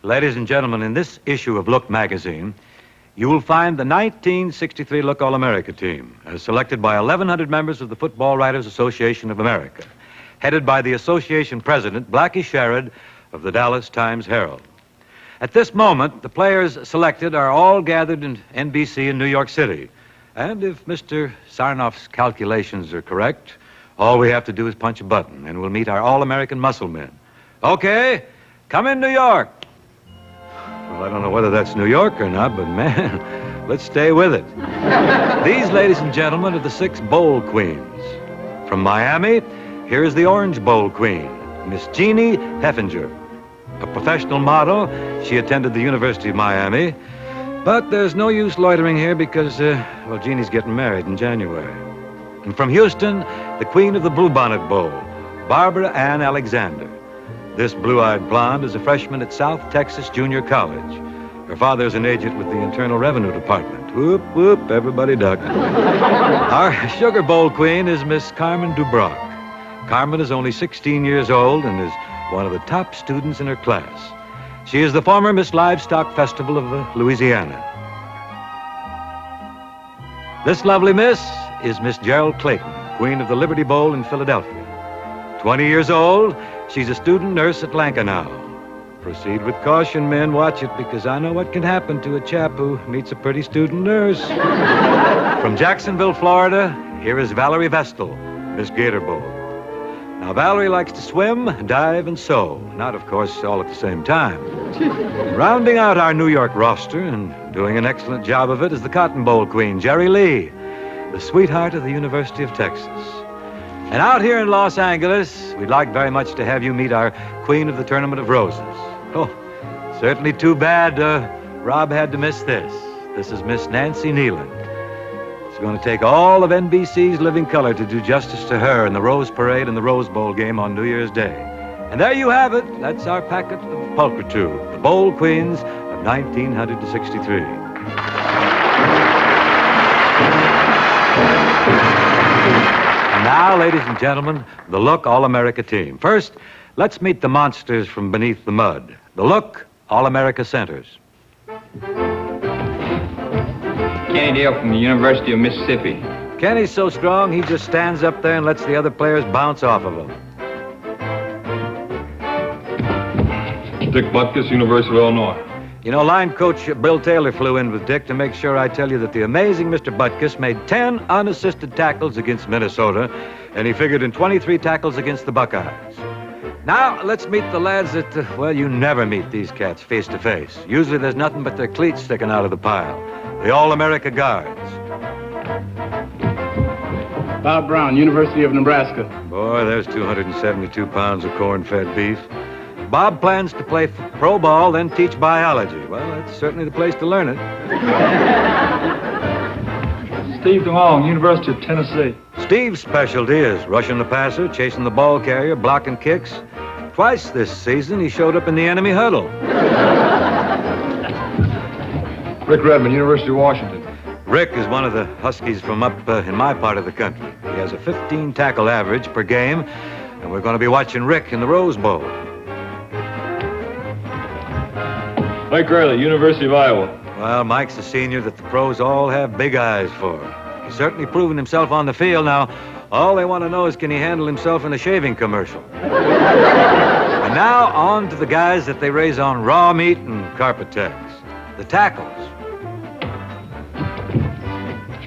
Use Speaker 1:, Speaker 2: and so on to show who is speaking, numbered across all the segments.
Speaker 1: Ladies and gentlemen, in this issue of Look magazine, you will find the 1963 Look All-America team, as selected by 1,100 members of the Football Writers Association of America, headed by the association president, Blackie Sherrod, of the Dallas Times-Herald. At this moment, the players selected are all gathered in NBC in New York City. And if Mr. Sarnoff's calculations are correct, all we have to do is punch a button, and we'll meet our All-American muscle men. Okay, come in, New York. Well, I don't know whether that's New York or not, but man, let's stay with it. These, ladies and gentlemen, are the 6 Bowl Queens. From Miami, here is the Orange Bowl Queen, Miss Jeannie Heffinger. A professional model, she attended the University of Miami. But there's no use loitering here because, well, Jeannie's getting married in January. And from Houston, the queen of the Bluebonnet Bowl, Barbara Ann Alexander. This blue-eyed blonde is a freshman at South Texas Junior College. Her father's an agent with the Internal Revenue Department. Whoop, whoop, everybody duck. Our Sugar Bowl queen is Miss Carmen Dubrock. Carmen is only 16 years old and is one of the top students in her class. She is the former Miss Livestock Festival of Louisiana. This lovely miss is Miss Gerald Clayton, queen of the Liberty Bowl in Philadelphia. 20 years old, she's a student nurse at Lankenau. Proceed with caution, men. Watch it, because I know what can happen to a chap who meets a pretty student nurse. From Jacksonville, Florida, here is Valerie Vestal, Miss Gator Bowl. Now, Valerie likes to swim, dive, and sew. Not, of course, all at the same time. Rounding out our New York roster and doing an excellent job of it is the Cotton Bowl queen, Jerry Lee, the sweetheart of the University of Texas. And out here in Los Angeles, we'd like very much to have you meet our queen of the Tournament of Roses. Oh, certainly too bad Rob had to miss this. This is Miss Nancy Neeland. It's going to take all of NBC's Living Color to do justice to her in the Rose Parade and the Rose Bowl game on New Year's Day. And there you have it. That's our packet of pulchritude, the Bowl Queens of 1963. And now, ladies and gentlemen, the Look All-America team. First, let's meet the monsters from beneath the mud. The Look All-America Centers.
Speaker 2: Kenny Dale from the University of Mississippi.
Speaker 1: Kenny's so strong, he just stands up there and lets the other players bounce off of him.
Speaker 3: Dick Butkus, University of Illinois.
Speaker 1: You know, line coach Bill Taylor flew in with Dick to make sure I tell you that the amazing Mr. Butkus made 10 unassisted tackles against Minnesota, and he figured in 23 tackles against the Buckeyes. Now, let's meet the lads that, well, you never meet these cats face to face. Usually there's nothing but their cleats sticking out of the pile. The All-America Guards.
Speaker 4: Bob Brown, University of Nebraska.
Speaker 1: Boy, there's 272 pounds of corn-fed beef. Bob plans to play pro ball, then teach biology. Well, that's certainly the place to learn it.
Speaker 3: Steve DeLong, University of Tennessee.
Speaker 1: Steve's specialty is rushing the passer, chasing the ball carrier, blocking kicks. Twice this season, he showed up in the enemy huddle.
Speaker 3: Rick Redmond, University of Washington.
Speaker 1: Rick is one of the Huskies from up in my part of the country. He has a 15 tackle average per game, and we're going to be watching Rick in the Rose Bowl.
Speaker 3: Mike Riley, University of Iowa.
Speaker 1: Well, Mike's a senior that the pros all have big eyes for. He's certainly proven himself on the field. Now, all they want to know is, can he handle himself in a shaving commercial? And now, on to the guys that they raise on raw meat and carpet tags. The tackles.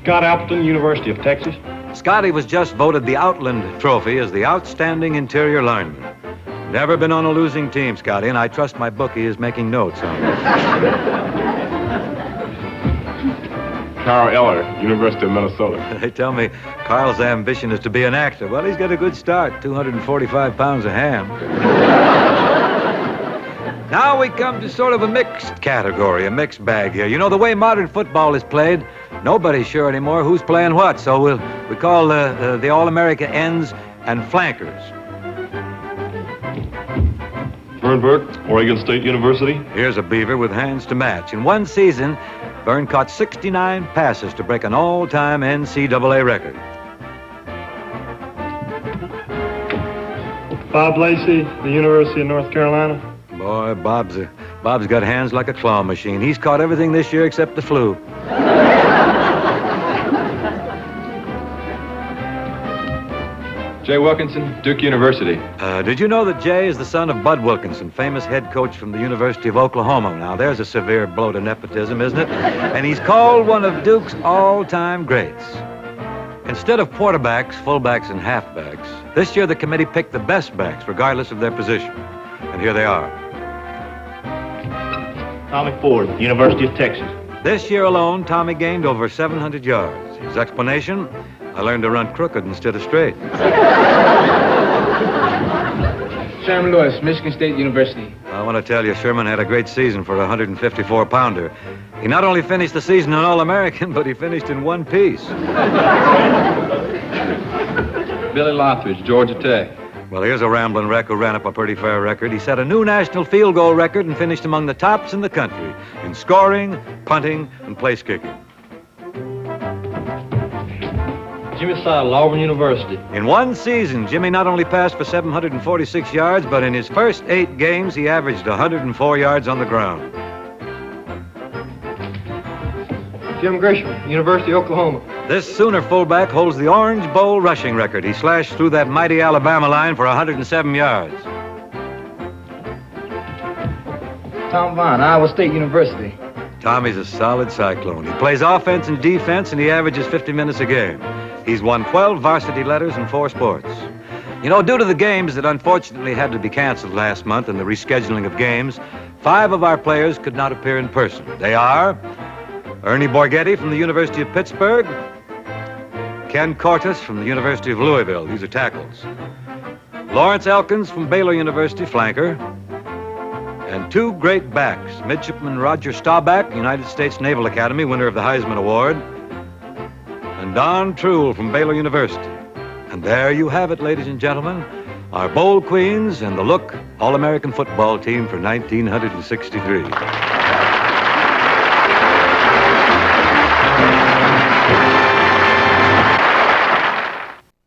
Speaker 3: Scott Appleton, University of Texas.
Speaker 1: Scotty was just voted the Outland Trophy as the outstanding interior lineman. Never been on a losing team, Scotty, and I trust my bookie is making notes on it.
Speaker 3: Carl Eller, University of Minnesota.
Speaker 1: They tell me Carl's ambition is to be an actor. Well, he's got a good start, 245 pounds of ham. Now we come to sort of a mixed category, a mixed bag here. You know, the way modern football is played, nobody's sure anymore who's playing what, so we call the All-America ends and flankers.
Speaker 3: Vern Burke, Oregon State University.
Speaker 1: Here's a beaver with hands to match. In one season, Vern caught 69 passes to break an all-time NCAA record.
Speaker 3: Bob Lacey, the University of North Carolina.
Speaker 1: Boy, Bob's Bob's got hands like a claw machine. He's caught everything this year except the flu.
Speaker 3: Jay Wilkinson, Duke University.
Speaker 1: Did you know that Jay is the son of Bud Wilkinson, famous head coach from the University of Oklahoma? Now, there's a severe blow to nepotism, isn't it? And he's called one of Duke's all-time greats. Instead of quarterbacks, fullbacks, and halfbacks, this year the committee picked the best backs, regardless of their position. And here they are.
Speaker 4: Tommy Ford, University of Texas.
Speaker 1: This year alone, Tommy gained over 700 yards. His explanation? I learned to run crooked instead of straight.
Speaker 5: Sherman Lewis, Michigan State University.
Speaker 1: I want to tell you, Sherman had a great season for a 154-pounder. He not only finished the season an All-American, but he finished in one piece.
Speaker 3: Billy Lothridge, Georgia Tech.
Speaker 1: Well, here's a rambling wreck who ran up a pretty fair record. He set a new national field goal record and finished among the tops in the country in scoring, punting, and place kicking.
Speaker 6: Jimmy Sidle, Auburn University.
Speaker 1: In one season, Jimmy not only passed for 746 yards, but in his first 8 games, he averaged 104 yards on the ground.
Speaker 6: Jim Grisham, University of Oklahoma.
Speaker 1: This Sooner fullback holds the Orange Bowl rushing record. He slashed through that mighty Alabama line for 107 yards.
Speaker 5: Tom Vaughn, Iowa State University.
Speaker 1: Tommy's a solid cyclone. He plays offense and defense, and he averages 50 minutes a game. He's won 12 varsity letters in 4 sports. You know, due to the games that unfortunately had to be canceled last month and the rescheduling of games, 5 of our players could not appear in person. They are Ernie Borghetti from the University of Pittsburgh, Ken Cortis from the University of Louisville. These are tackles. Lawrence Elkins from Baylor University, flanker. And 2 great backs, Midshipman Roger Staubach, United States Naval Academy, winner of the Heisman Award, and Don Truhl from Baylor University. And there you have it, ladies and gentlemen, our Bowl Queens and the Look All-American football team for 1963.